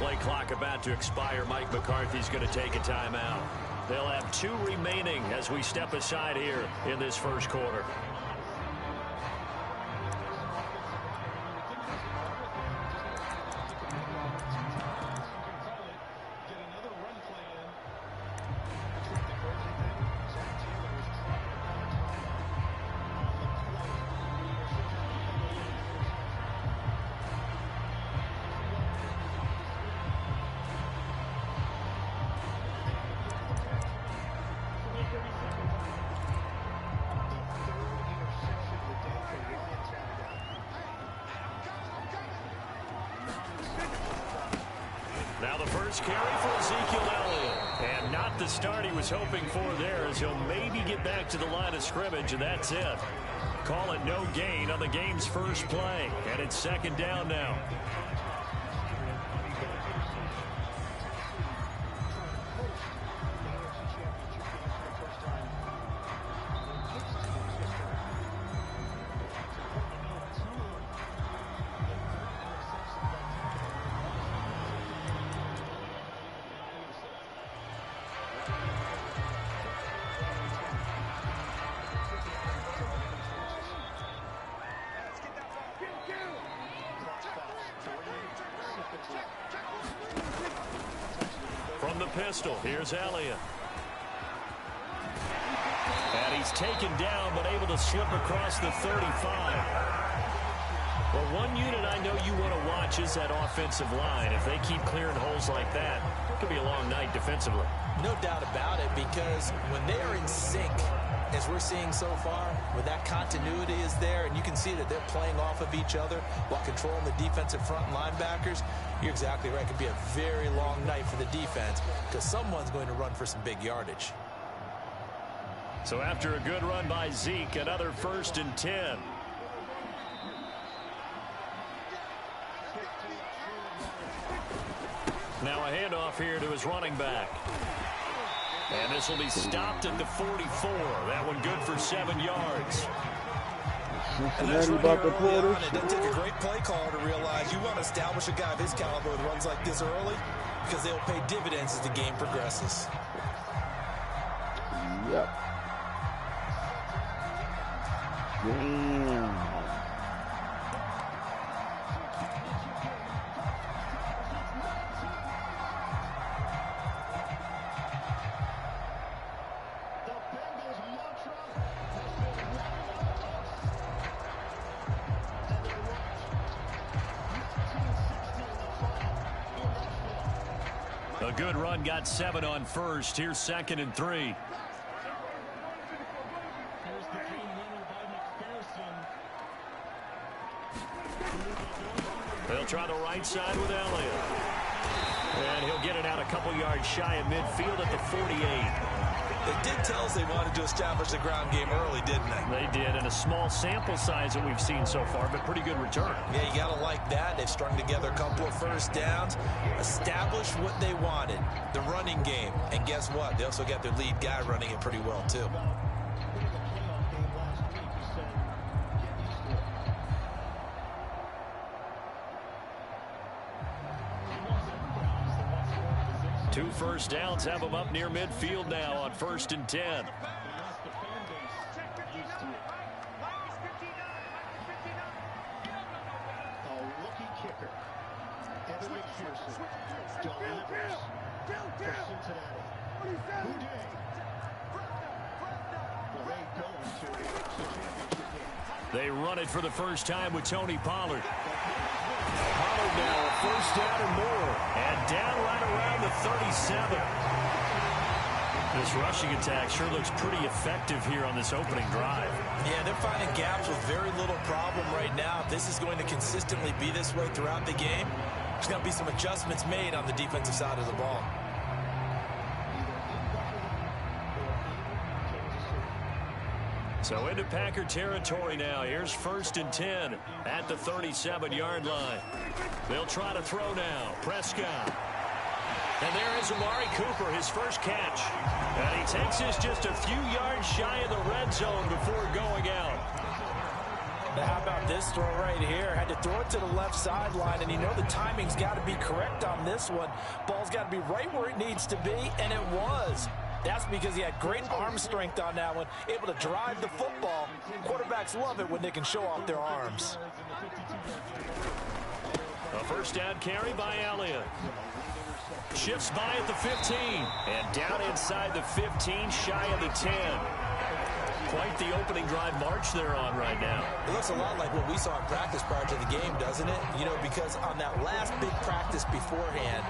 Play clock about to expire. Mike McCarthy's going to take a timeout. They'll have 2 remaining as we step aside here in this first quarter. Now the first carry for Ezekiel Elliott. And not the start he was hoping for there, as he'll maybe get back to the line of scrimmage, and that's it. Call it no gain on the game's first play. And it's second down now. From the pistol, here's Elliott. And he's taken down, but able to slip across the 35. Well, one unit I know you want to watch is that offensive line. If they keep clearing holes like that, it could be a long night defensively. No doubt about it, because when they are in sync, as we're seeing so far, where that continuity is there, and you can see that they're playing off of each other while controlling the defensive front linebackers, you're exactly right. It could be a very long night for the defense because someone's going to run for some big yardage. So after a good run by Zeke, another 1st and 10. Now a handoff here to his running back. And this will be stopped at the 44. That one good for 7 yards. And that's right here early on. It doesn't take a great play caller to realize you want to establish a guy of his caliber with runs like this early, because they'll pay dividends as the game progresses. Yep. Damn. A good run, got 7 on first. Here's 2nd and 3. They'll try the right side with Elliott. And he'll get it out a couple yards shy of midfield at the 48. They did tell us they wanted to establish the ground game early, didn't they? They did, and a small sample size that we've seen so far, but pretty good return. Yeah, you got to like that. They've strung together a couple of first downs, established what they wanted, the running game. And guess what? They also got their lead guy running it pretty well, too. Two first downs have them up near midfield now on 1st and 10. They run it for the first time with Tony Pollard. Pollard now, a 1st down and more. And down right around the 37. This rushing attack sure looks pretty effective here on this opening drive. Yeah, they're finding gaps with very little problem right now. If this is going to consistently be this way throughout the game, there's going to be some adjustments made on the defensive side of the ball. So into Packer territory now. Here's 1st and 10 at the 37-yard line. They'll try to throw now. Prescott. And there is Amari Cooper, his first catch. And he takes this just a few yards shy of the red zone before going out. Now how about this throw right here? Had to throw it to the left sideline, and you know the timing's got to be correct on this one. Ball's got to be right where it needs to be, and it was. That's because he had great arm strength on that one, able to drive the football. Quarterbacks love it when they can show off their arms. A first down carry by Elliott. Shifts by at the 15. And down inside the 15, shy of the 10. Quite the opening drive march they're on right now. It looks a lot like what we saw in practice prior to the game, doesn't it? You know, because on that last big practice beforehand,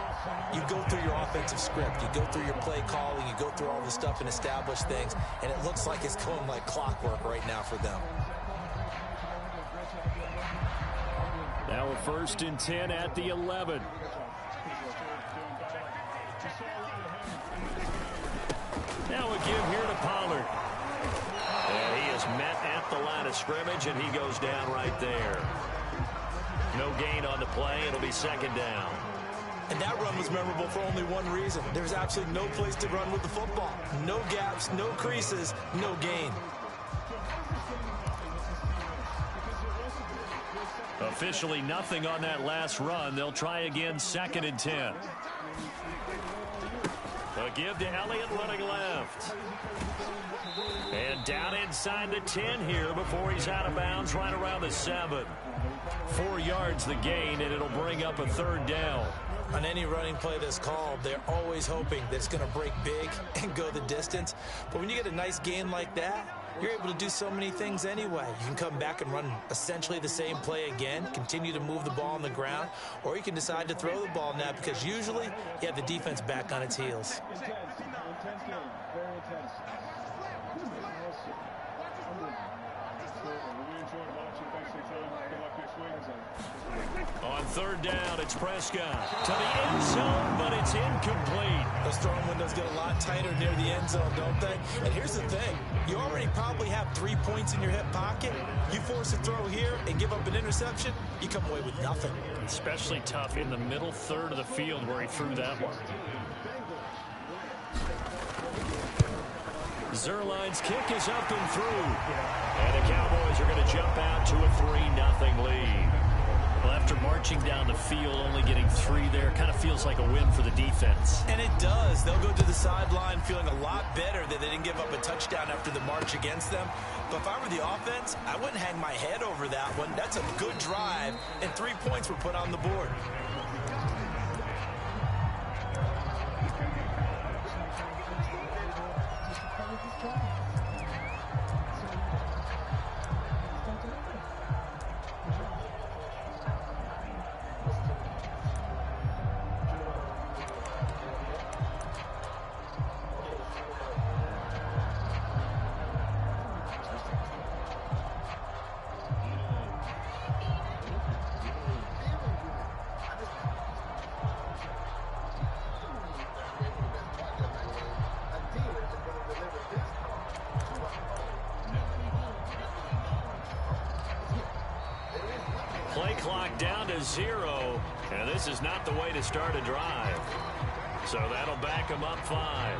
you go through your offensive script, you go through your play calling, you go through all the stuff and establish things, and it looks like it's going like clockwork right now for them. Now a first and 10 at the 11. Now a give here to Pollard. And he is met at the line of scrimmage, and he goes down right there. No gain on the play. It'll be second down. And that run was memorable for only one reason. There's absolutely no place to run with the football. No gaps, no creases, no gain. Officially nothing on that last run. They'll try again, second and 10. A give to Elliott running left. And down inside the 10 here before he's out of bounds right around the 7. 4 yards the gain, and it'll bring up a third down. On any running play that's called, they're always hoping that it's going to break big and go the distance. But when you get a nice gain like that, you're able to do so many things anyway. You can come back and run essentially the same play again, continue to move the ball on the ground, or you can decide to throw the ball now because usually you have the defense back on its heels. On third down, it's Prescott to the end zone, but it's incomplete. Those throwing windows get a lot tighter near the end zone, don't they? And here's the thing. You already probably have 3 points in your hip pocket. You force a throw here and give up an interception, you come away with nothing. Especially tough in the middle third of the field where he threw that one. Zerline's kick is up and through. And the Cowboys are going to jump out to a 3-0 lead. Well, after marching down the field, only getting 3 there, kind of feels like a win for the defense. And it does. They'll go to the sideline feeling a lot better that they didn't give up a touchdown after the march against them. But if I were the offense, I wouldn't hang my head over that one. That's a good drive, and 3 points were put on the board. Play clock down to 0, and this is not the way to start a drive. So that'll back him up 5.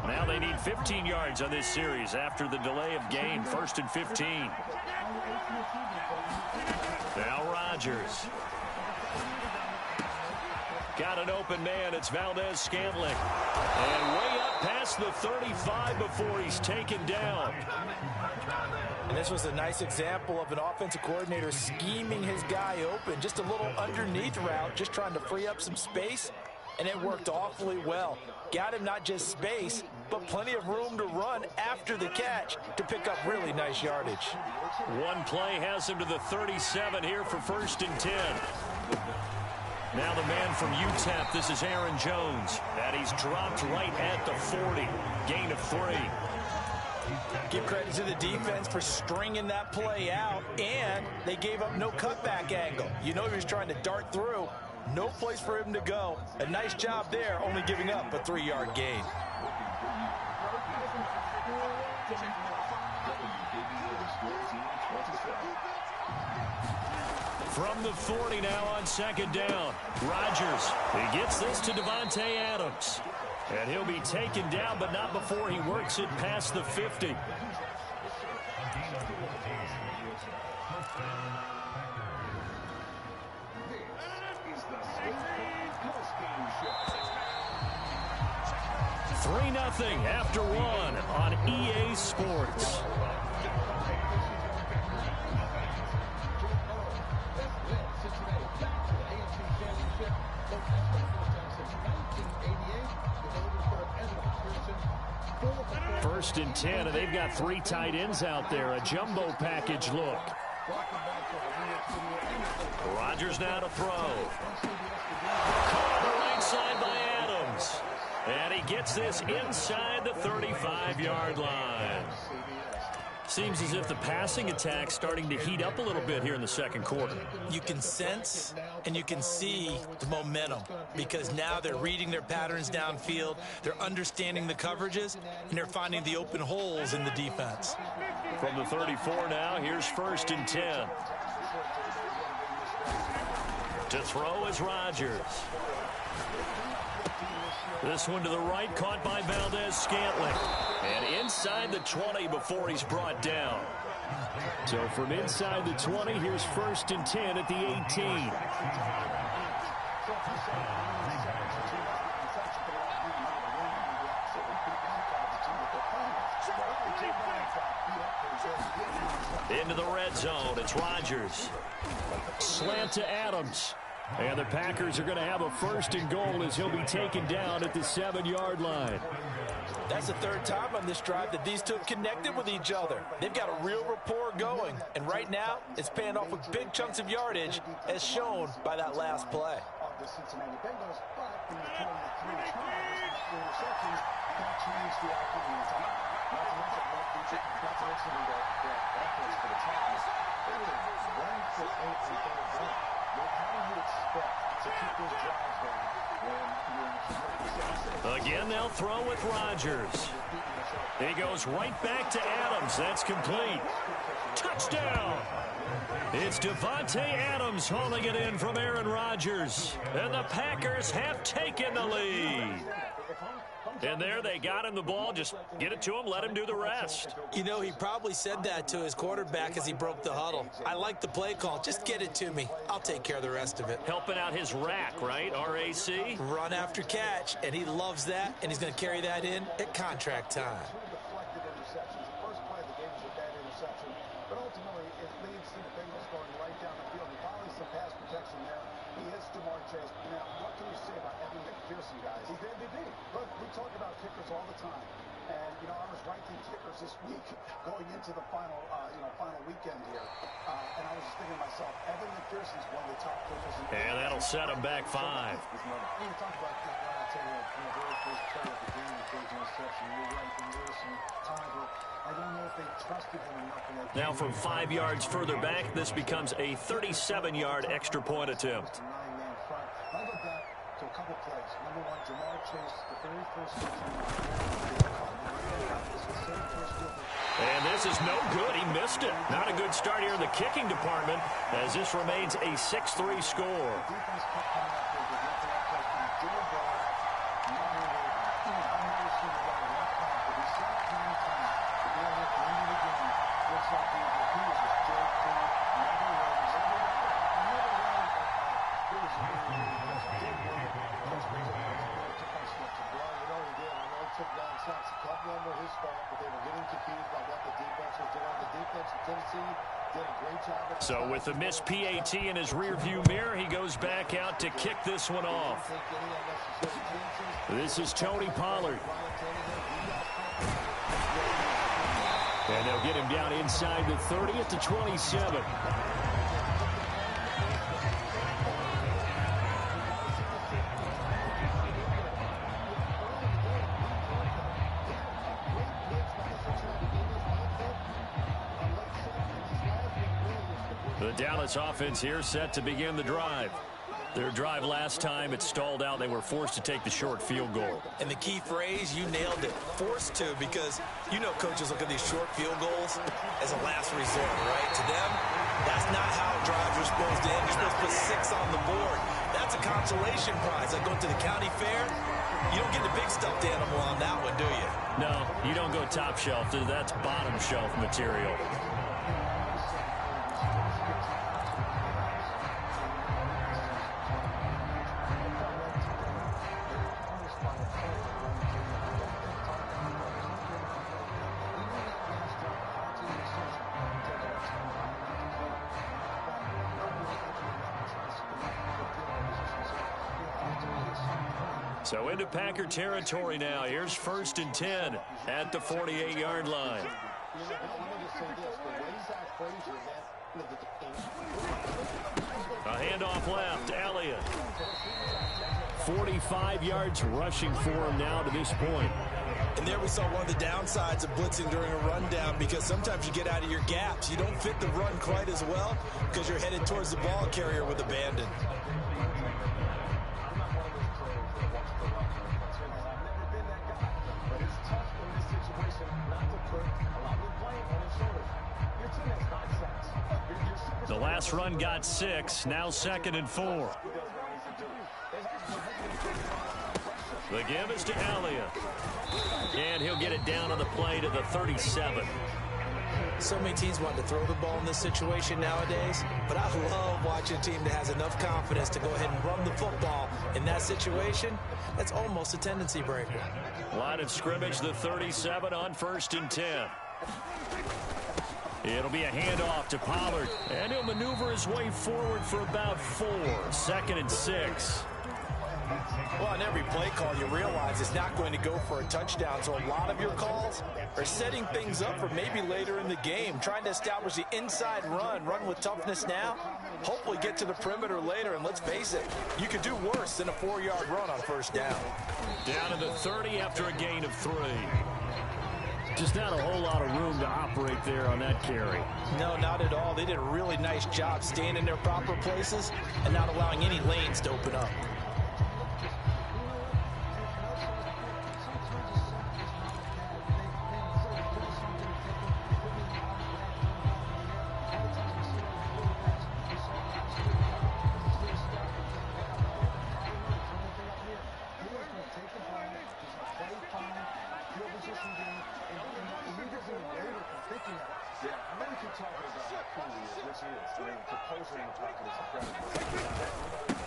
Now they need 15 yards on this series after the delay of game. 1st and 15. Now Rodgers. Got an open man. It's Valdez-Scantling. And way up past the 35 before he's taken down. And this was a nice example of an offensive coordinator scheming his guy open. Just a little underneath route, just trying to free up some space. And it worked awfully well. Got him not just space, but plenty of room to run after the catch to pick up really nice yardage. One play has him to the 37 here for 1st and 10. Now the man from UTEP, this is Aaron Jones. And he's dropped right at the 40. Gain of 3. Give credit to the defense for stringing that play out, and they gave up no cutback angle. You know he was trying to dart through. No place for him to go. A nice job there, only giving up a 3-yard gain. From the 40 now on second down. Rodgers, he gets this to Davante Adams. And he'll be taken down, but not before he works it past the 50. Three 0 after one on EA Sports. First and 10, and they've got three tight ends out there. A jumbo package look. Rodgers now to throw. Caught on the right side by Adams. And he gets this inside the 35-yard line. Seems as if the passing attack's starting to heat up a little bit here in the second quarter. You can sense and you can see the momentum because now they're reading their patterns downfield, they're understanding the coverages, and they're finding the open holes in the defense. From the 34 now, here's first and 10. To throw is Rodgers. This one to the right, caught by Valdez-Scantling. And inside the 20 before he's brought down. So from inside the 20, here's first and 10 at the 18. Into the red zone, it's Rodgers. Slant to Adams. And the Packers are going to have a first and goal as he'll be taken down at the 7-yard line. That's the third time on this drive that these two have connected with each other. They've got a real rapport going. And right now, it's paying off with big chunks of yardage, as shown by that last play. Again, they'll throw with Rodgers. He goes right back to Adams. That's complete. Touchdown! It's Davante Adams hauling it in from Aaron Rodgers. And the Packers have taken the lead. And there they got him the ball. Just get it to him, let him do the rest. You know, he probably said that to his quarterback as he broke the huddle. I like the play call. Just get it to me. I'll take care of the rest of it. Helping out his rack, right? RAC? Run after catch, and he loves that, and he's going to carry that in at contract time. This week going into the final weekend here, and I was just thinking to myself, Evan McPherson's one of the top kickers. And that'll set him back 5. When you talk about that, I'll tell you, the very first play of the game, the first interception, you're right, and there was some times where I don't know if they trusted him enough. Now from 5 yards further back, this becomes a 37-yard extra point attempt. Nine-man front. I go back to a couple plays. Number one, Jamar Chase, the very first and this is no good. He missed it. Not a good start here in the kicking department as this remains a 6-3 score. So with the missed PAT in his rearview mirror, he goes back out to kick this one off. This is Tony Pollard. And they'll get him down inside the 30 at the 27. The Dallas offense here set to begin the drive. Their drive last time, it stalled out. They were forced to take the short field goal. And the key phrase, you nailed it, forced to, because you know coaches look at these short field goals as a last resort, right? To them, that's not how drives are supposed to end. You're supposed to put 6 on the board. That's a consolation prize. Like going to the county fair, you don't get the big stuffed animal on that one, do you? No, you don't go top shelf. That's bottom shelf material. So into Packer territory now. Here's 1st and 10 at the 48-yard line. A handoff left. Elliott. 45 yards rushing for him now to this point. And there we saw one of the downsides of blitzing during a rundown, because sometimes you get out of your gaps. You don't fit the run quite as well because you're headed towards the ball carrier with abandon. The last run got 6. Now 2nd and 4. The give is to Elliott. And he'll get it down on the play to the 37. So many teams want to throw the ball in this situation nowadays, but I love watching a team that has enough confidence to go ahead and run the football in that situation. That's almost a tendency breaker. Line of scrimmage, the 37 on 1st and 10. It'll be a handoff to Pollard, and he'll maneuver his way forward for about 4. 2nd and 6. Well, on every play call, you realize it's not going to go for a touchdown, so a lot of your calls are setting things up for maybe later in the game, trying to establish the inside run with toughness now, hopefully get to the perimeter later, and let's face it, you could do worse than a 4-yard run on 1st down. Down to the 30 after a gain of 3. Just not a whole lot of room to operate there on that carry. No, not at all. They did a really nice job staying in their proper places and not allowing any lanes to open up.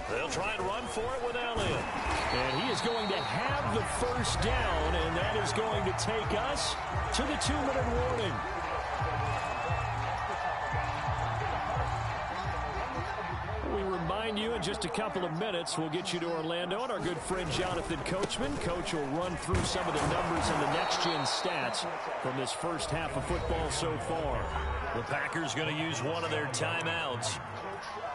They'll try and run for it with Elliott. And he is going to have the 1st down, and that is going to take us to the 2-minute warning. We remind you in just a couple of minutes, we'll get you to Orlando, and our good friend Jonathan Coachman. Coach will run through some of the numbers and the next-gen stats from this first half of football so far. The Packers going to use one of their timeouts.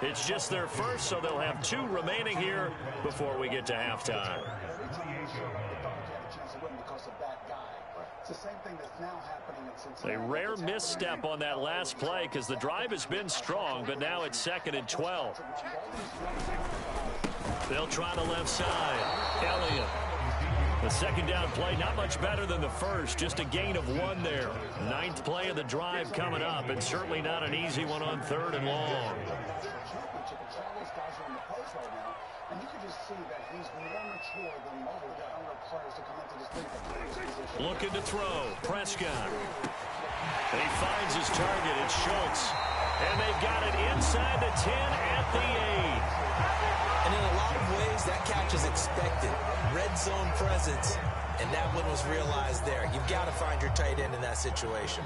It's just their first, so they'll have 2 remaining here before we get to halftime. A rare misstep on that last play because the drive has been strong, but now it's 2nd and 12. They'll try the left side. Elliott. The 2nd down play, not much better than the first, just a gain of 1 there. 9th play of the drive coming up, and certainly not an easy one on 3rd and long. Looking to throw. Prescott. And he finds his target. It's Schultz. And they've got it inside the 10 at the 8. And in a lot of ways, that catch is expected. Red zone presence. And that one was realized there. You've got to find your tight end in that situation.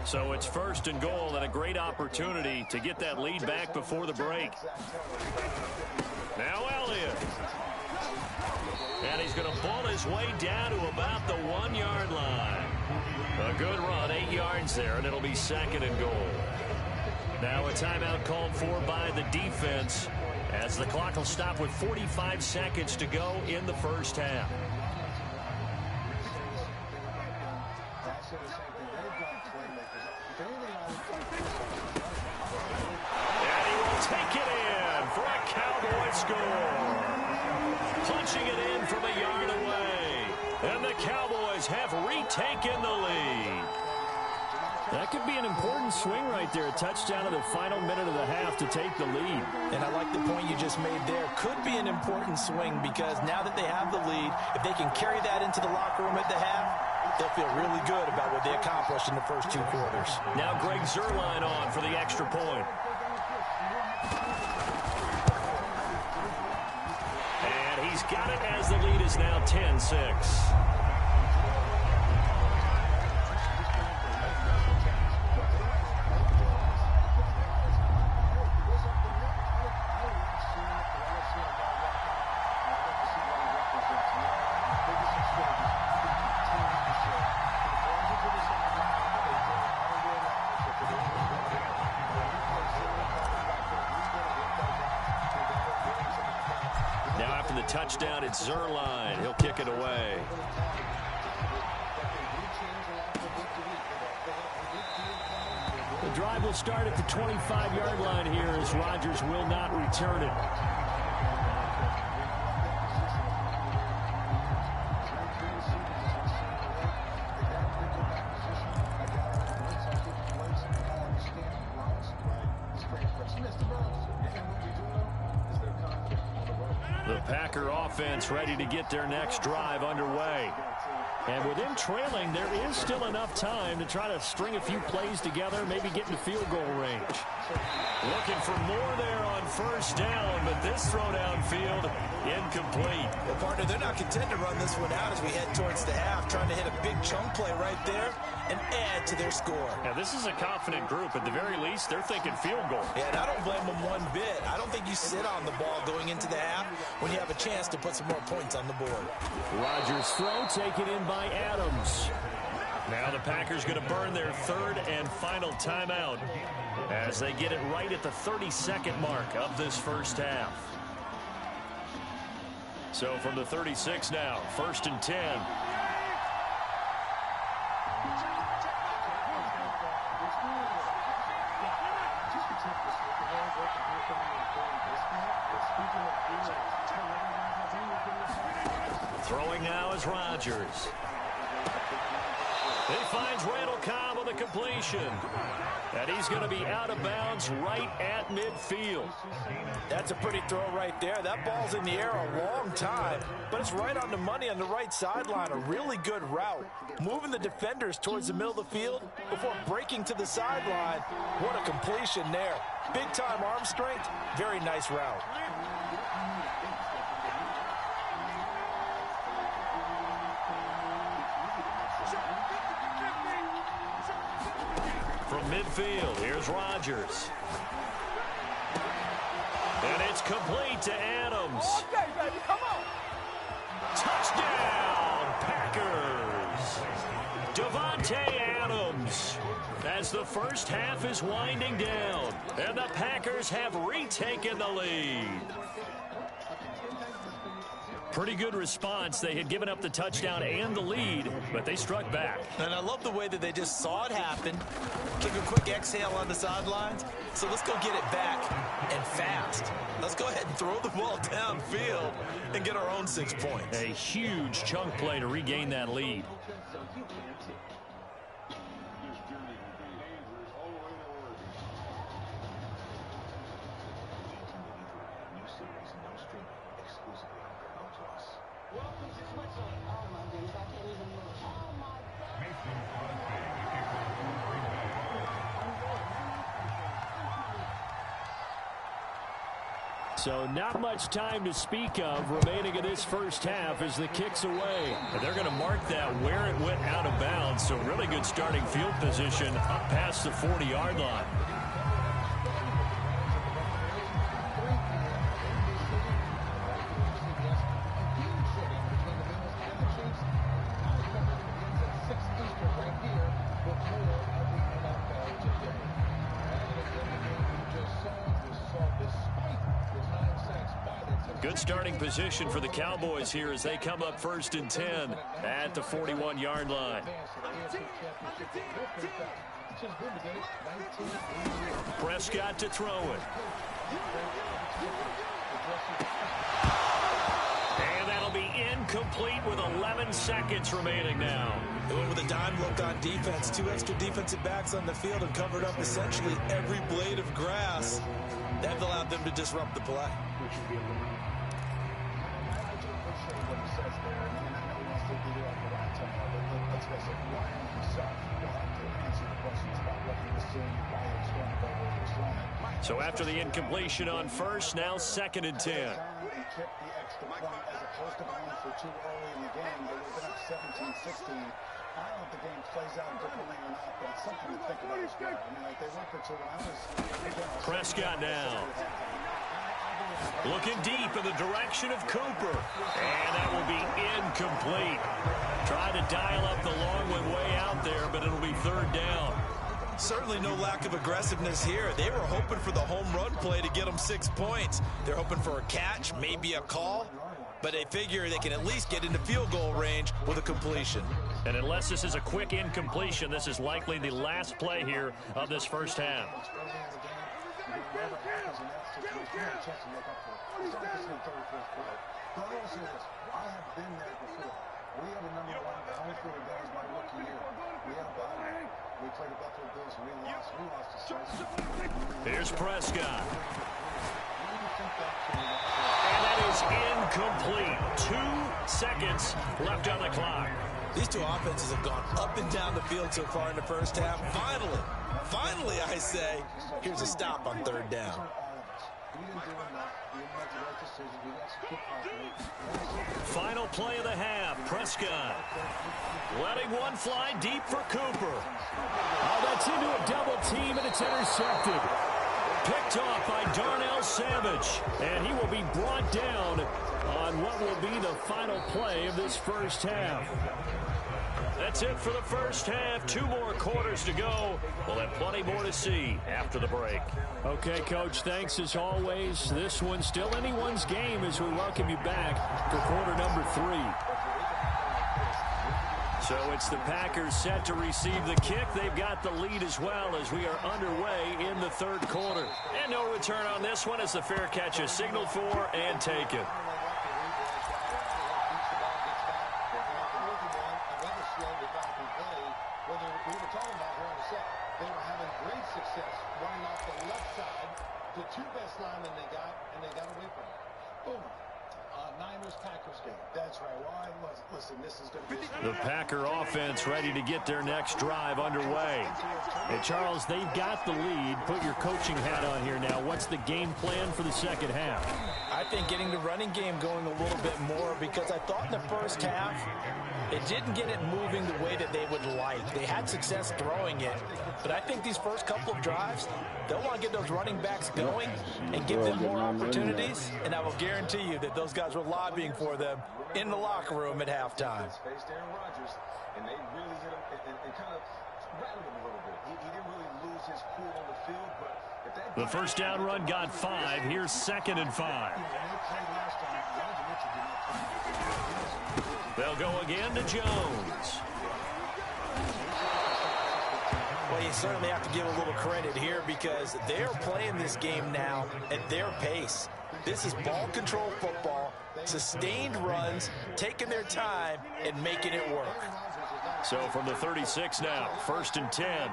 So it's 1st and goal and a great opportunity to get that lead back before the break. Now Elliott. And he's going to pull his way down to about the 1-yard line. A good run, 8 yards there, and it'll be 2nd and goal. Now a timeout called for by the defense as the clock will stop with 45 seconds to go in the first half. And he will take it in for a Cowboy score. Punching it in from a yard away. And the Cowboys have retaken the lead. That could be an important swing right there. A touchdown in the final minute of the half to take the lead. And I like the point you just made there. Could be an important swing because now that they have the lead, if they can carry that into the locker room at the half, they'll feel really good about what they accomplished in the first 2 quarters. Now Greg Zuerlein on for the extra point. And he's got it as the lead is now 10-6. Touchdown, it's Zuerlein. He'll kick it away. The drive will start at the 25-yard line here as Rodgers will not return it. The Packer offense ready to get their next drive underway. And with them trailing, there is still enough time to try to string a few plays together, maybe get into field goal range. Looking for more there on first down, but this throw downfield incomplete. Well, partner, they're not content to run this one out as we head towards the half, trying to hit a big chunk play right there and add to their score. Now, this is a confident group. At the very least, they're thinking field goal. Yeah, and I don't blame them one bit. I don't think you sit on the ball going into the half when you have a chance to put some more points on the board. Rodgers' throw taken in by Adams. Now the Packers going to burn their third and final timeout as they get it right at the 32nd mark of this first half. So from the 36 now, 1st and 10. Throwing now is Rodgers. He finds Randall Cobb on the completion. And he's going to be out of bounds right at midfield. That's a pretty throw right there. That ball's in the air a long time, but it's right on the money on the right sideline. A really good route. Moving the defenders towards the middle of the field before breaking to the sideline. What a completion there. Big-time arm strength. Very nice route. From midfield, here's Rodgers. And it's complete to Adams. Okay, baby, come on. Touchdown, Packers. Davante Adams. As the first half is winding down, and the Packers have retaken the lead. Pretty good response. They had given up the touchdown and the lead, but they struck back. And I love the way that they just saw it happen, kick a quick exhale on the sidelines. So let's go get it back and fast. Let's go ahead and throw the ball downfield and get our own 6 points. A huge chunk play to regain that lead. So not much time to speak of remaining in this first half as the kick's away. And they're going to mark that where it went out of bounds. So really good starting field position up past the 40-yard line. Good starting position for the Cowboys here as they come up 1st and 10 at the 41-yard line. Prescott to throw it. And that'll be incomplete with 11 seconds remaining now. They went with a dime look on defense. 2 extra defensive backs on the field and covered up essentially every blade of grass. That allowed them to disrupt the play. So after the incompletion on first, now 2nd and 10. I don't know if the game plays out differently or not, but it's something to think about as well. I mean, like, they went for 2, and I was... Prescott now. Looking deep in the direction of Cooper. And that will be incomplete. Trying to dial up the long one way out there, but it'll be 3rd down. Certainly no lack of aggressiveness here. They were hoping for the home run play to get them 6 points. They're hoping for a catch, maybe a call. But they figure they can at least get into field goal range with a completion. And unless this is a quick incompletion, this is likely the last play here of this first half. Here's Prescott. And that is incomplete. 2 seconds left on the clock. These two offenses have gone up and down the field so far in the first half. Finally, I say, here's a stop on 3rd down. Final play of the half. Prescott letting one fly deep for Cooper. Oh, that's into a double team, and it's intercepted. Picked off by Darnell Savage, and he will be brought down on what will be the final play of this first half. That's it for the first half. 2 more quarters to go. We'll have plenty more to see after the break. Okay, Coach, thanks as always. This one's still anyone's game as we welcome you back for quarter number 3. So it's the Packers set to receive the kick. They've got the lead as well as we are underway in the 3rd quarter. And no return on this one as the fair catch is signaled for and taken. The Packer offense ready to get their next drive underway. And Charles, they've got the lead. Put your coaching hat on here now. What's the game plan for the second half? I think getting the running game going a little bit more, because I thought in the first half it didn't get it moving the way that they would like. They had success throwing it, but I think these first couple of drives, they'll want to get those running backs going and give them more opportunities, and I will guarantee you that those guys were lobbying for them in the locker room at halftime. And they really hit him and kind of rattled him a little bit. He didn't really lose his cool on the field, but if that... The first down run got 5. Here's 2nd and 5. They'll go again to Jones. Well, you certainly have to give a little credit here because they're playing this game now at their pace. This is ball control football, sustained runs, taking their time and making it work. So from the 36 now, 1st and 10.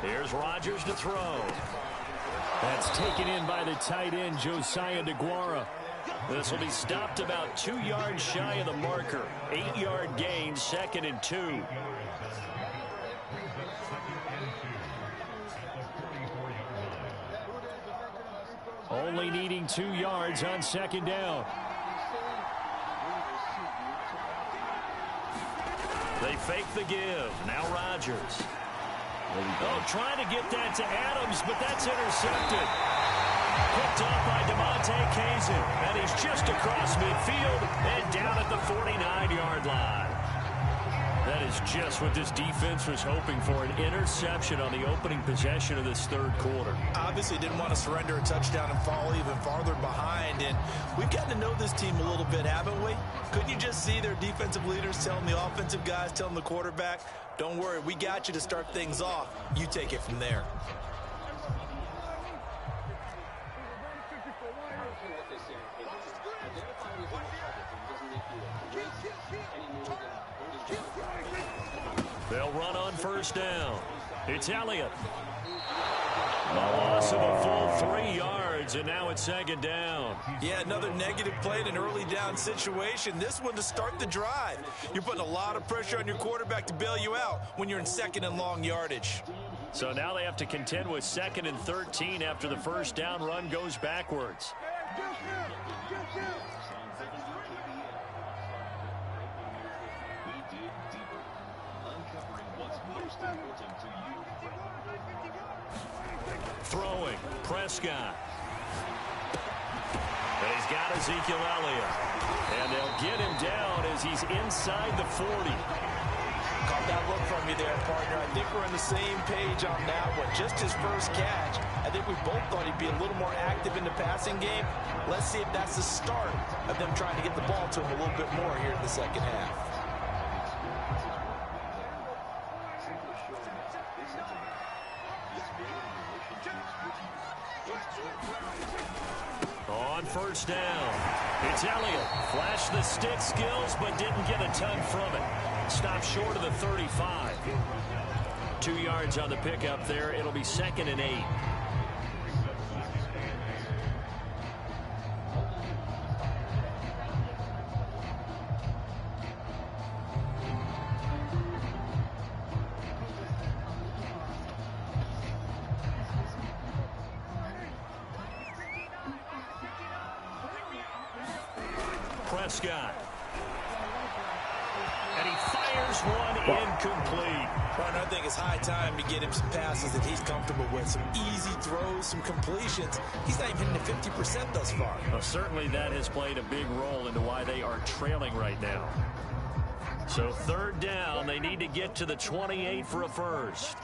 Here's Rodgers to throw. That's taken in by the tight end, Josiah DeGuara. This will be stopped about 2 yards shy of the marker. 8-yard gain, 2nd and 2. Only needing 2 yards on 2nd down. They fake the give. Now Rodgers. Oh, trying to get that to Adams, but that's intercepted. Picked off by DeMonte Kazin. And he's just across midfield and down at the 49-yard line. That is just what this defense was hoping for, an interception on the opening possession of this third quarter. Obviously didn't want to surrender a touchdown and fall even farther behind. And we've gotten to know this team a little bit, haven't we? Couldn't you just see their defensive leaders telling the offensive guys, telling the quarterback, don't worry, we got you to start things off. You take it from there. They'll run on first down. It's Elliott. A loss of a full 3 yards, and now it's second down. Yeah, another negative play in an early down situation. This one to start the drive. You're putting a lot of pressure on your quarterback to bail you out when you're in second and long yardage. So now they have to contend with 2nd and 13 after the first down run goes backwards. Throwing, Prescott. And he's got Ezekiel Elliott. And they'll get him down as he's inside the 40. Caught that look from you there, partner. I think we're on the same page on that one. Just his first catch. I think we both thought he'd be a little more active in the passing game. Let's see if that's the start of them trying to get the ball to him a little bit more here in the second half. On first down, it's Elliott. Flashed the stick skills, but didn't get a ton from it. Stopped short of the 35. 2 yards on the pickup there. It'll be 2nd and 8. Prescott. And he fires one incomplete. Partner, I think it's high time to get him some passes that he's comfortable with. Some easy throws, some completions. He's not even hitting the 50% thus far. Well, certainly that has played a big role into why they are trailing right now. So 3rd down, they need to get to the 28 for a first.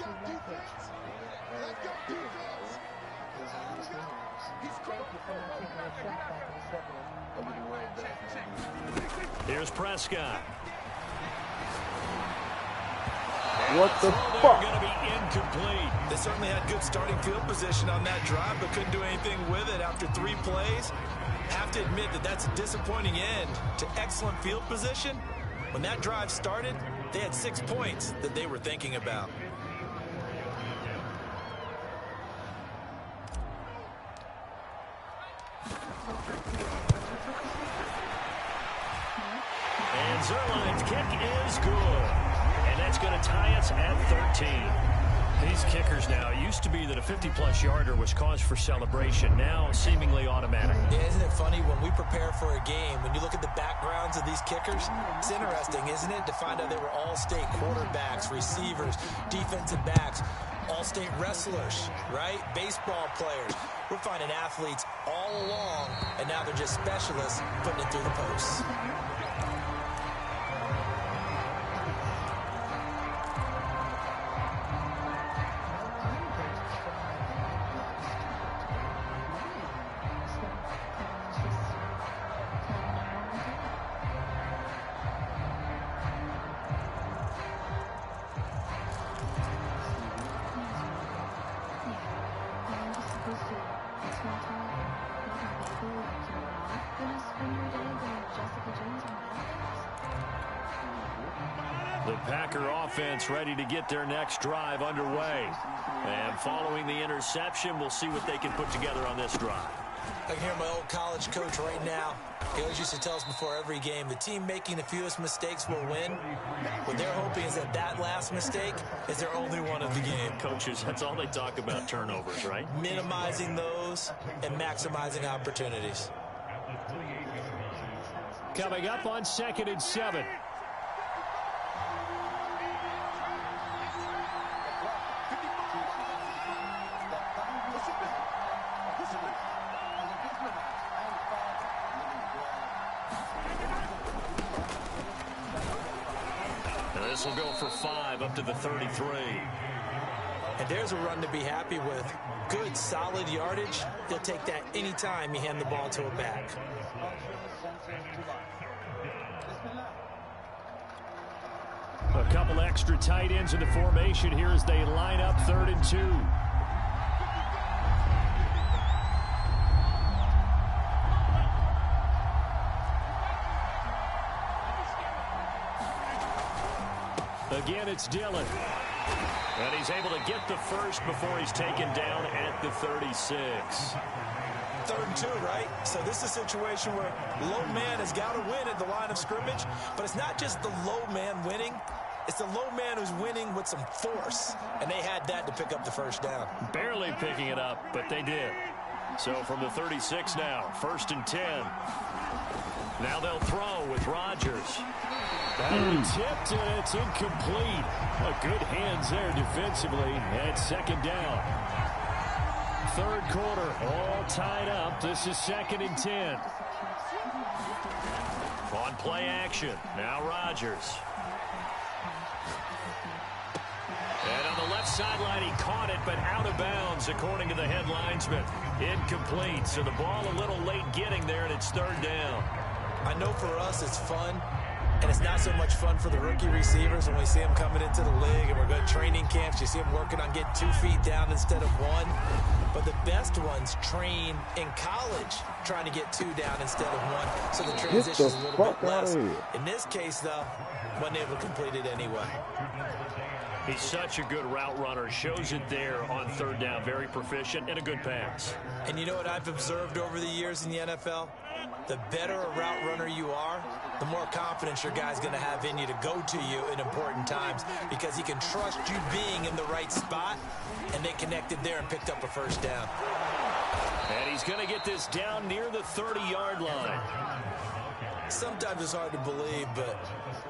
Here's Prescott. What the fuck? Going to be incomplete. They certainly had good starting field position on that drive, but couldn't do anything with it after 3 plays. Have to admit that that's a disappointing end to excellent field position. When that drive started, they had 6 points that they were thinking about. And Zerline's kick is good. And that's going to tie us at 13. These kickers now, it used to be that a 50-plus yarder was cause for celebration. Now, seemingly automatic. Yeah, isn't it funny when we prepare for a game, when you look at the backgrounds of these kickers, it's interesting, isn't it, to find out they were all-state quarterbacks, receivers, defensive backs, all-state wrestlers, right? Baseball players. We're finding athletes all along, and now they're just specialists putting it through the posts. The Packer offense ready to get their next drive underway. And following the interception, we'll see what they can put together on this drive. I can hear my old college coach right now. He always used to tell us before every game, the team making the fewest mistakes will win. What they're hoping is that that last mistake is their only one of the game. Coaches, that's all they talk about, turnovers, right? Minimizing those and maximizing opportunities. Coming up on 2nd and 7. This will go for 5 up to the 33. And there's a run to be happy with. Good, solid yardage. He'll take that anytime you hand the ball to a back. A couple extra tight ends in the formation here as they line up 3rd and 2. Again, it's Dillon. And he's able to get the first before he's taken down at the 36. 3rd and 2, right? So this is a situation where low man has got to win at the line of scrimmage, but it's not just the low man winning. It's the low man who's winning with some force, and they had that to pick up the first down. Barely picking it up, but they did. So from the 36 now, 1st and 10. Now they'll throw with Rodgers. That tipped, and it's incomplete. Good hands there defensively at 2nd down. 3rd quarter, all tied up. This is 2nd and 10. On play action, now Rodgers. And on the left sideline, he caught it, but out of bounds, according to the head linesman. Incomplete, so the ball a little late getting there, and it's 3rd down. I know for us it's fun, and it's not so much fun for the rookie receivers when we see them coming into the league and we're going to training camps. You see them working on getting 2 feet down instead of 1. But the best ones train in college trying to get 2 down instead of 1, so the transition is a little bit less. In this case, though, wasn't able to complete it anyway. He's such a good route runner. Shows it there on 3rd down. Very proficient and a good pass. And you know what I've observed over the years in the NFL? The better a route runner you are, the more confidence your guy's going to have in you to go to you in important times, because he can trust you being in the right spot, and they connected there and picked up a first down. And he's going to get this down near the 30-yard line. Sometimes it's hard to believe, but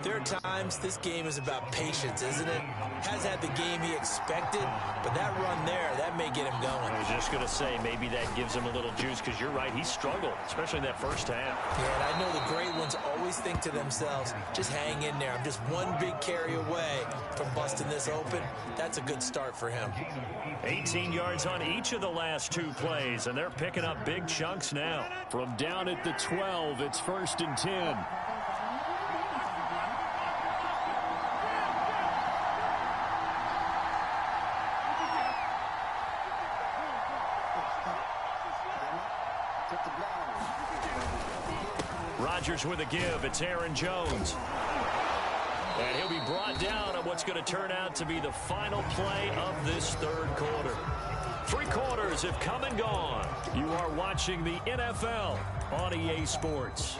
there are times this game is about patience, isn't it? Has had the game he expected, but that run there, that may get him going. I was just going to say, maybe that gives him a little juice, because you're right, he struggled, especially in that first half. Yeah, and I know the great ones always think to themselves, just hang in there. I'm just one big carry away from busting this open. That's a good start for him. 18 yards on each of the last 2 plays, and they're picking up big chunks now. From down at the 12, it's 1st and 10. Rodgers with a give. It's Aaron Jones. And he'll be brought down on what's going to turn out to be the final play of this 3rd quarter. 3 quarters have come and gone. You are watching the NFL on EA Sports.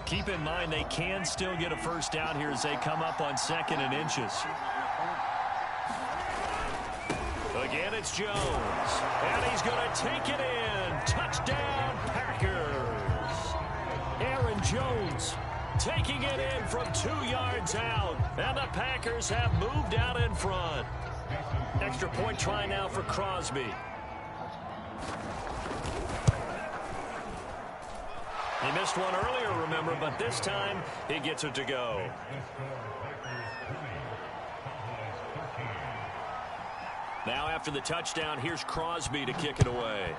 Keep in mind they can still get a first down here as they come up on 2nd and inches. Again, it's Jones. And he's going to take it in. Touchdown, Packers. Aaron Jones taking it in from 2 yards out. And the Packers have moved out in front. Extra point try now for Crosby. He missed one earlier, remember, but this time he gets it to go. Now after the touchdown, here's Crosby to kick it away.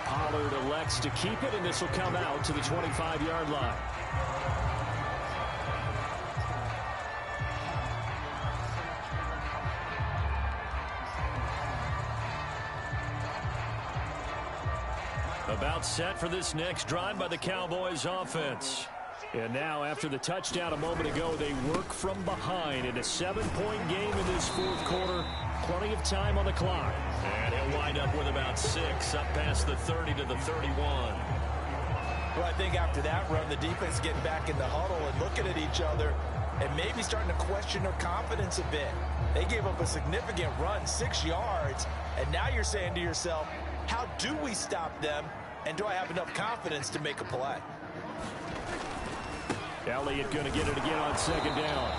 Pollard elects to keep it, and this will come out to the 25-yard line. About set for this next drive by the Cowboys offense. And now after the touchdown a moment ago, they work from behind in a 7-point game in this 4th quarter. Plenty of time on the clock. And he'll wind up with about 6 up past the 30 to the 31. Well, I think after that run, the defense getting back in the huddle and looking at each other and maybe starting to question their confidence a bit. They gave up a significant run, 6 yards, and now you're saying to yourself, how do we stop them, and do I have enough confidence to make a play? Elliott going to get it again on second down.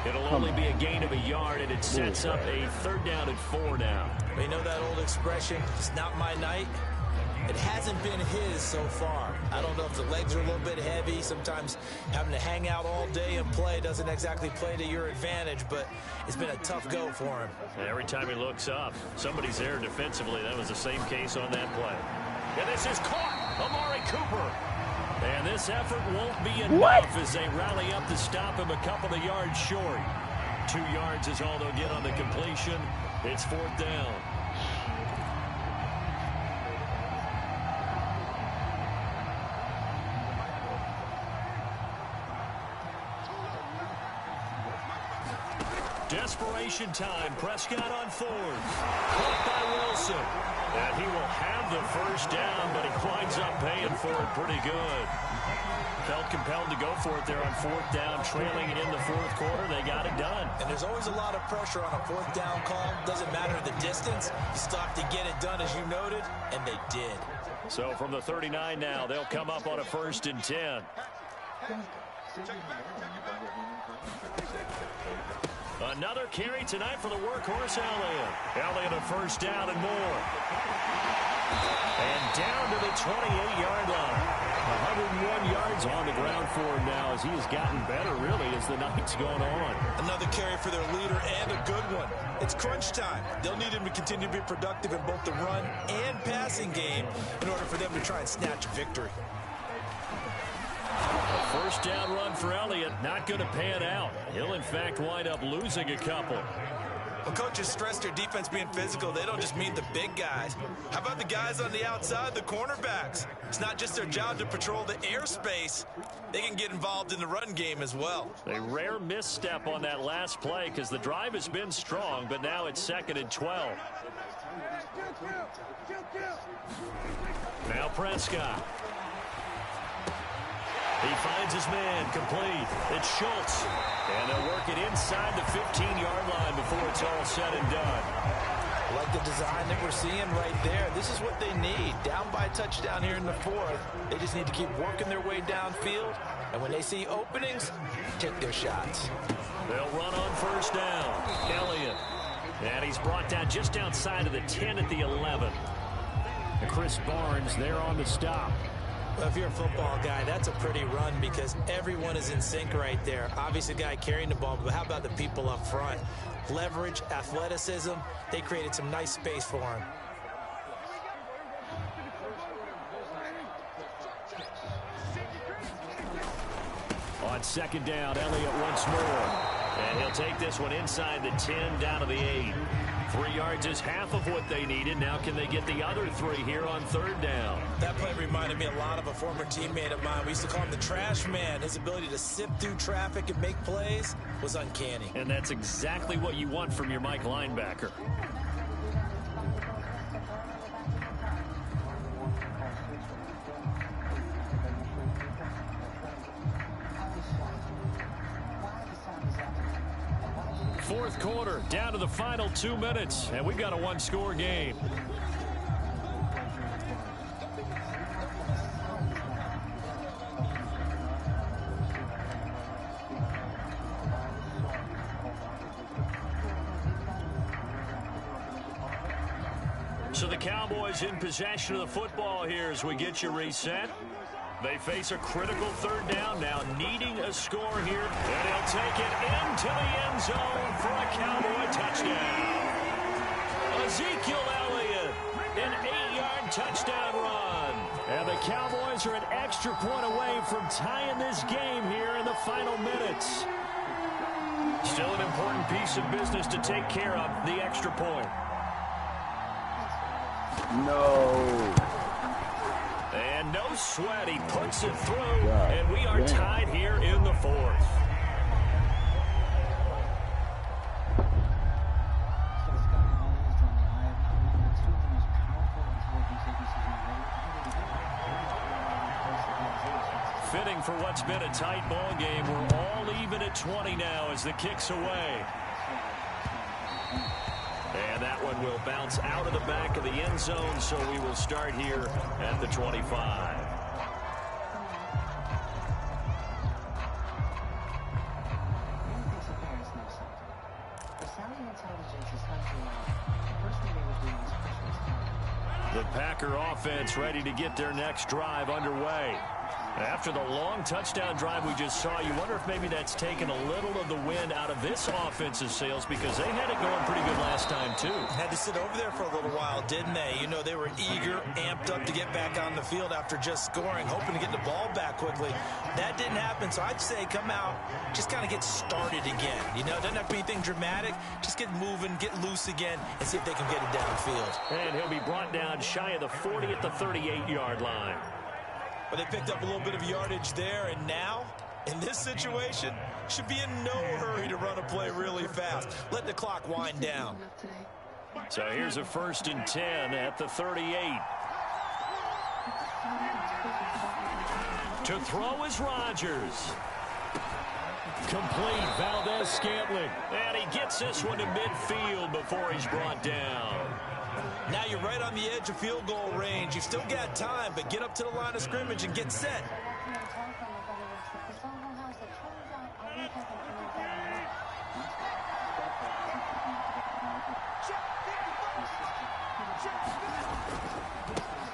It'll only be a gain of a yard, and it sets up a 3rd down and 4 now. You know that old expression, it's not my night? It hasn't been his so far. I don't know if the legs are a little bit heavy. Sometimes having to hang out all day and play doesn't exactly play to your advantage, but it's been a tough go for him. Every time he looks up, somebody's there defensively. That was the same case on that play. And this is caught. Amari Cooper. And this effort won't be enough as they rally up to stop him a couple of yards short. 2 yards is all they'll get on the completion. It's 4th down. Desperation time. Prescott on 4th. Caught by Wilson. And he will have the 1st down, but he winds up paying for it pretty good. Felt compelled to go for it there on 4th down, trailing it in the 4th quarter. They got it done. And there's always a lot of pressure on a 4th down call. Doesn't matter the distance. You still have to get it done, as you noted, and they did. So from the 39 now, they'll come up on a 1st and 10. Another carry tonight for the workhorse Elliott. Elliott a 1st down and more. And down to the 28-yard line. 101 yards on the ground for him now as he has gotten better, really, as the night's gone on. Another carry for their leader and a good one. It's crunch time. They'll need him to continue to be productive in both the run and passing game in order for them to try and snatch a victory. A 1st down run for Elliott, not going to pan out. He'll, in fact, wind up losing a couple. When coaches stress their defense being physical, they don't just mean the big guys. How about the guys on the outside, the cornerbacks? It's not just their job to patrol the airspace. They can get involved in the run game as well. A rare misstep on that last play because the drive has been strong, but now it's 2nd and 12. Now Prescott. He finds his man, complete. It's Schultz. And they'll work it inside the 15-yard line before it's all said and done. Like the design that we're seeing right there. This is what they need. Down by a touchdown here in the 4th. They just need to keep working their way downfield. And when they see openings, take their shots. They'll run on 1st down. Elliott. And he's brought down just outside of the 10 at the 11. And Chris Barnes there on the stop. Well, if you're a football guy, that's a pretty run because everyone is in sync right there. Obviously, the guy carrying the ball, but how about the people up front? Leverage, athleticism, they created some nice space for him. On 2nd down, Elliott once more. And he'll take this one inside the 10, down to the 8. 3 yards is half of what they needed. Now can they get the other 3 here on 3rd down? That play reminded me a lot of a former teammate of mine. We used to call him the trash man. His ability to sift through traffic and make plays was uncanny. And that's exactly what you want from your Mike linebacker. Fourth quarter, down to the final 2 minutes, and we've got a 1-score game. So the Cowboys in possession of the football here as we get you reset. They face a critical 3rd down now, needing a score here. And he'll take it into the end zone for a Cowboy touchdown. Ezekiel Elliott, an 8-yard touchdown run. And the Cowboys are an extra point away from tying this game here in the final minutes. Still an important piece of business to take care of, the extra point. No. And no sweat, he puts it through, and we are tied here in the 4th. Fitting for what's been a tight ball game. We're all even at 20 now as the kick's away. And that one will bounce out of the back of the end zone, so we will start here at the 25. intelligence is hunting out. The first thing they were doing was pushing his time. The Packer offense ready to get their next drive underway. After the long touchdown drive we just saw, you wonder if maybe that's taken a little of the wind out of this offensive sails, because they had it going pretty good last time, too. Had to sit over there for a little while, didn't they? You know, they were eager, amped up to get back on the field after just scoring, hoping to get the ball back quickly. That didn't happen, so I'd say come out, just kind of get started again. You know, it doesn't have to be anything dramatic. Just get moving, get loose again, and see if they can get it downfield. And he'll be brought down shy of the 40 at the 38-yard line. But they picked up a little bit of yardage there, and now, in this situation, should be in no hurry to run a play really fast. Let the clock wind down. So here's a 1st and 10 at the 38. To throw is Rodgers. Complete, Valdez-Scantling. And he gets this one to midfield before he's brought down. Now you're right on the edge of field goal range. You've still got time, but get up to the line of scrimmage and get set.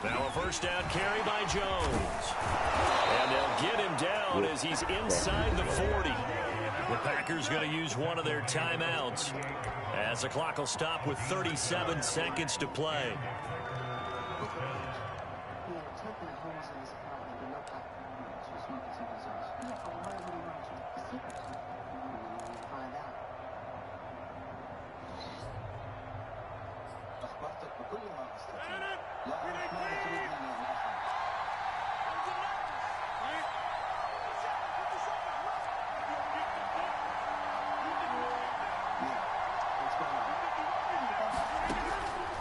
Now a 1st down carry by Jones. And they'll get him down as he's inside the 40. The Packers going to use one of their timeouts, as the clock will stop with 37 seconds to play.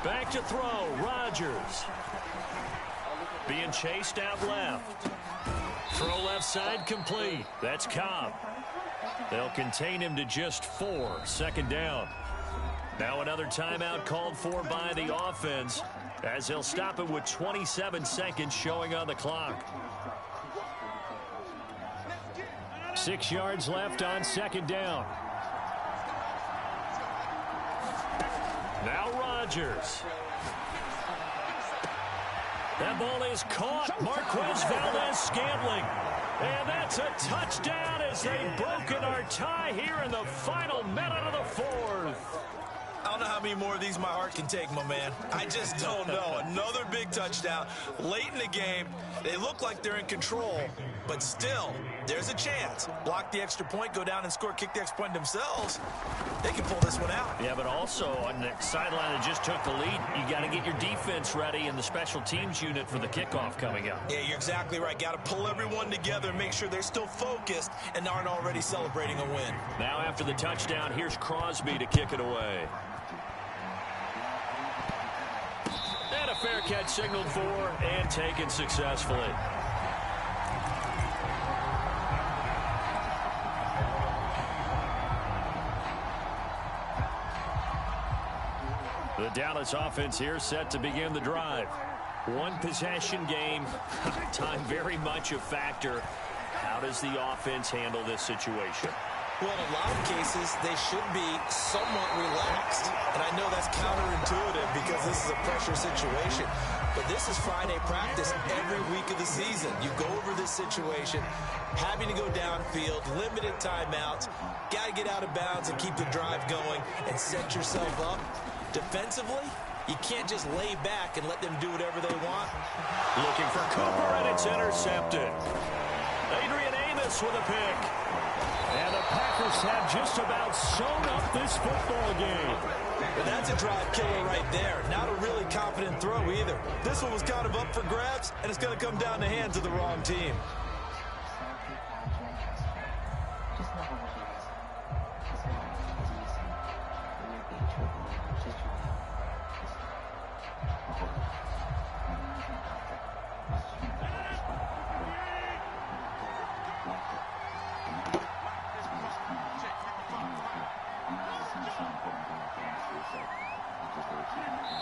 Back to throw, Rodgers. Being chased out left. Throw left side complete. That's Cobb. They'll contain him to just 4. 2nd down. Now another timeout called for by the offense, as they'll stop it with 27 seconds showing on the clock. 6 yards left on 2nd down. Now Rodgers. That ball is caught. Marquez Valdez-Scantling. And that's a touchdown as they've broken our tie here in the final minute of the 4th. I don't know how many more of these my heart can take, my man. I just don't know. Another big touchdown late in the game. They look like they're in control, but still, there's a chance. Block the extra point, go down and score, kick the extra point themselves. They can pull this one out. Yeah, but also on the sideline that just took the lead, you got to get your defense ready and the special teams unit for the kickoff coming up. Yeah, you're exactly right. Got to pull everyone together and make sure they're still focused and aren't already celebrating a win. Now after the touchdown, here's Crosby to kick it away. And a fair catch signaled for and taken successfully. The Dallas offense here set to begin the drive. One possession game. Time very much a factor. How does the offense handle this situation? Well, in a lot of cases, they should be somewhat relaxed. And I know that's counterintuitive because this is a pressure situation. But this is Friday practice every week of the season. You go over this situation, having to go downfield, limited timeouts, got to get out of bounds and keep the drive going and set yourself up. Defensively, you can't just lay back and let them do whatever they want. Looking for Cooper, and it's intercepted. Adrian Amos with a pick. And the Packers have just about sewn up this football game. Well, that's a drive killer right there. Not a really confident throw either. This one was kind of up for grabs, and it's going to come down the hands of the wrong team.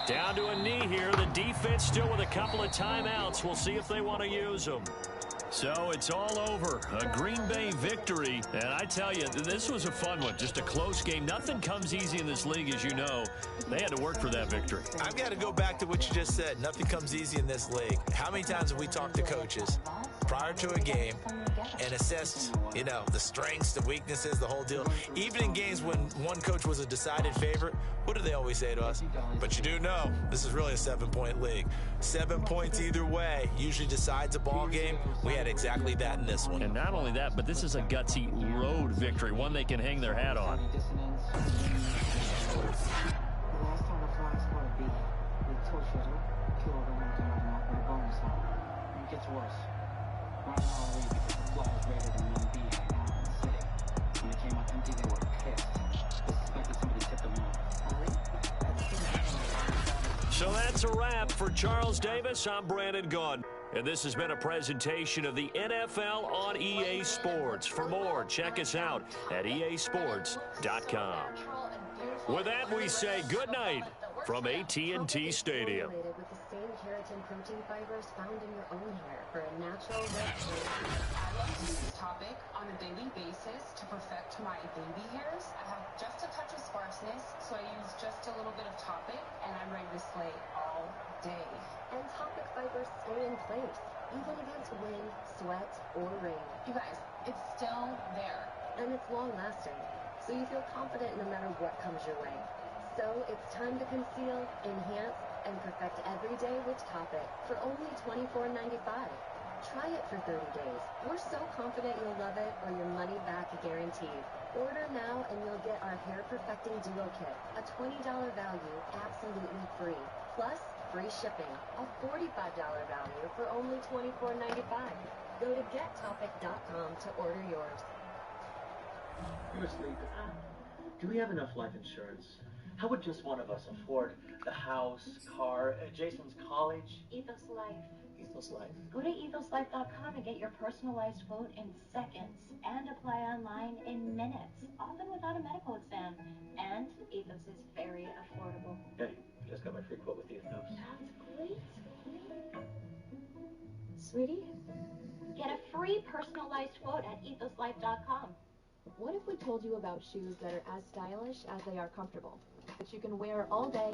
Down to a knee here. The defense still with a couple of timeouts. We'll see if they want to use them. So it's all over. A Green Bay victory. And I tell you, this was a fun one. Just a close game. Nothing comes easy in this league, as you know. They had to work for that victory. I've got to go back to what you just said. Nothing comes easy in this league. How many times have we talked to coaches prior to a game and assessed, you know, the strengths, the weaknesses, the whole deal? Even in games when one coach was a decided favorite, what do they always say to us? But you do know this is really a 7-point league. 7 points either way usually decides a ball game. We had exactly that in this one. And not only that, but this is a gutsy road victory, one they can hang their hat on. The last time the Flyers scored a B, they tortured her, killed her, and came up with a bonus line. And it gets worse. Right now, already, because the Flyers rated them 1B right now in the city. When they came up empty, they were pissed. They suspected somebody tipped them off. So that's a wrap for Charles Davis. I'm Brandon Gaudin. And this has been a presentation of the NFL on EA Sports. For more, check us out at easports.com. With that, we say good night from AT&T Stadium. With the same keratin protein fibers found in your own hair for a natural I love to use this topic on a daily basis to perfect my baby hairs. I have just a touch of sparseness, so I use just a little bit of topic, and I'm ready to slay all day. And topic fibers stay in place, even against wind, sweat, or rain. You guys, it's still there. And it's long-lasting, so you feel confident no matter what comes your way. So it's time to conceal, enhance, and perfect every day with Topic for only $24.95. Try it for 30 days. We're so confident you'll love it or your money back guaranteed. Order now and you'll get our Hair Perfecting Duo Kit, a $20 value absolutely free. Plus, free shipping, a $45 value for only $24.95. Go to gettopic.com to order yours. Seriously, do we have enough life insurance? How would just one of us afford the house, car, Jason's college? Ethos Life. Ethos Life. Go to ethoslife.com and get your personalized quote in seconds and apply online in minutes, often without a medical exam. And Ethos is very affordable. Hey, just got my free quote with Ethos. Sounds great. Sweetie, Get a free personalized quote at ethoslife.com. what if we told you about shoes that are as stylish as they are comfortable, that you can wear all day